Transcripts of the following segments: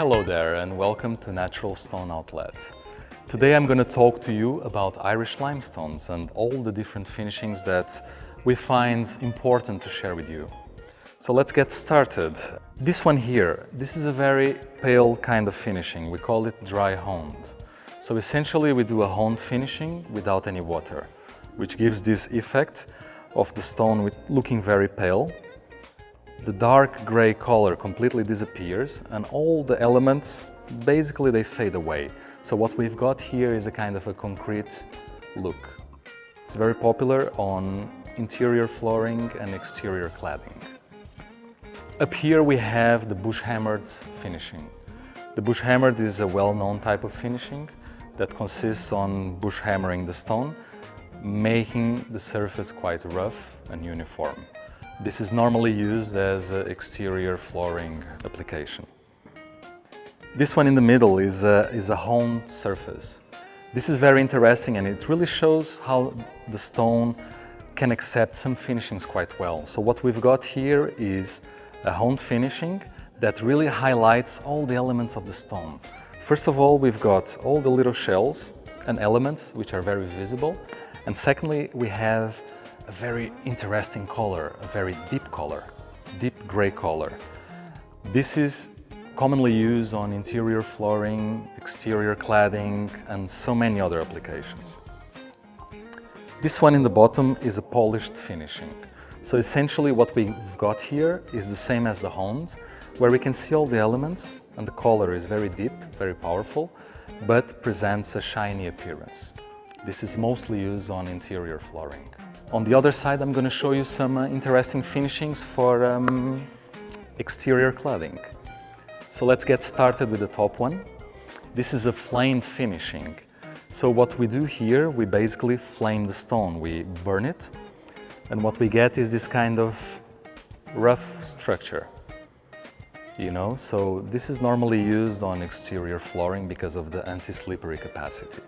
Hello there and welcome to Natural Stone Outlet. Today I'm going to talk to you about Irish limestones and all the different finishings that we find important to share with you. So let's get started. This one here, this is a very pale kind of finishing. We call it dry honed. So essentially we do a honed finishing without any water, which gives this effect of the stone looking very pale. The dark gray color completely disappears and all the elements, basically they fade away. So what we've got here is a kind of a concrete look. It's very popular on interior flooring and exterior cladding. Up here we have the bush hammered finishing. The bush hammered is a well-known type of finishing that consists on bush hammering the stone, making the surface quite rough and uniform. This is normally used as an exterior flooring application. This one in the middle is a honed surface. This is very interesting and it really shows how the stone can accept some finishings quite well. So what we've got here is a honed finishing that really highlights all the elements of the stone. First of all, we've got all the little shells and elements which are very visible. And secondly, we have a very interesting color, a very deep color, deep gray color. This is commonly used on interior flooring, exterior cladding, and so many other applications. This one in the bottom is a polished finishing. So essentially what we've got here is the same as the honed, where we can see all the elements and the color is very deep, very powerful, but presents a shiny appearance. This is mostly used on interior flooring. On the other side, I'm going to show you some interesting finishings for exterior cladding. So let's get started with the top one. This is a flamed finishing. So what we do here, we basically flame the stone. We burn it, and what we get is this kind of rough structure. So this is normally used on exterior flooring because of the anti-slippery capacity.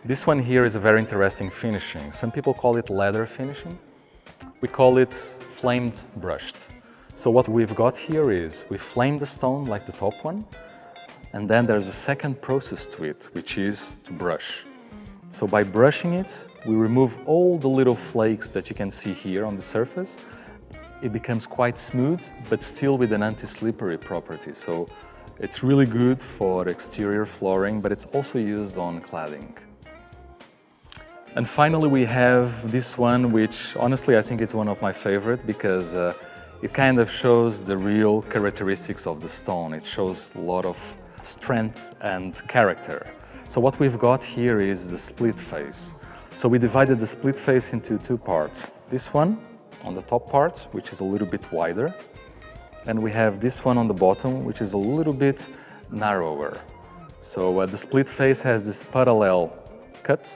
This one here is a very interesting finishing. Some people call it leather finishing. We call it flamed brushed. So what we've got here is we flame the stone like the top one, and then there's a second process to it, which is to brush. So by brushing it, we remove all the little flakes that you can see here on the surface. It becomes quite smooth, but still with an anti-slippery property. So it's really good for exterior flooring, but it's also used on cladding. And finally we have this one, which honestly I think it's one of my favorite because it kind of shows the real characteristics of the stone. It shows a lot of strength and character. So what we've got here is the split face. So we divided the split face into two parts. This one on the top part, which is a little bit wider, and we have this one on the bottom, which is a little bit narrower. So the split face has this parallel cut,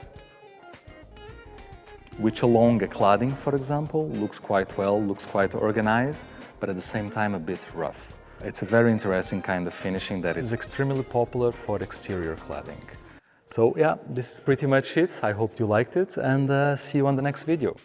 which along a cladding, for example, looks quite well, looks quite organized, but at the same time a bit rough. It's a very interesting kind of finishing that is extremely popular for exterior cladding. So yeah, this is pretty much it. I hope you liked it and see you on the next video.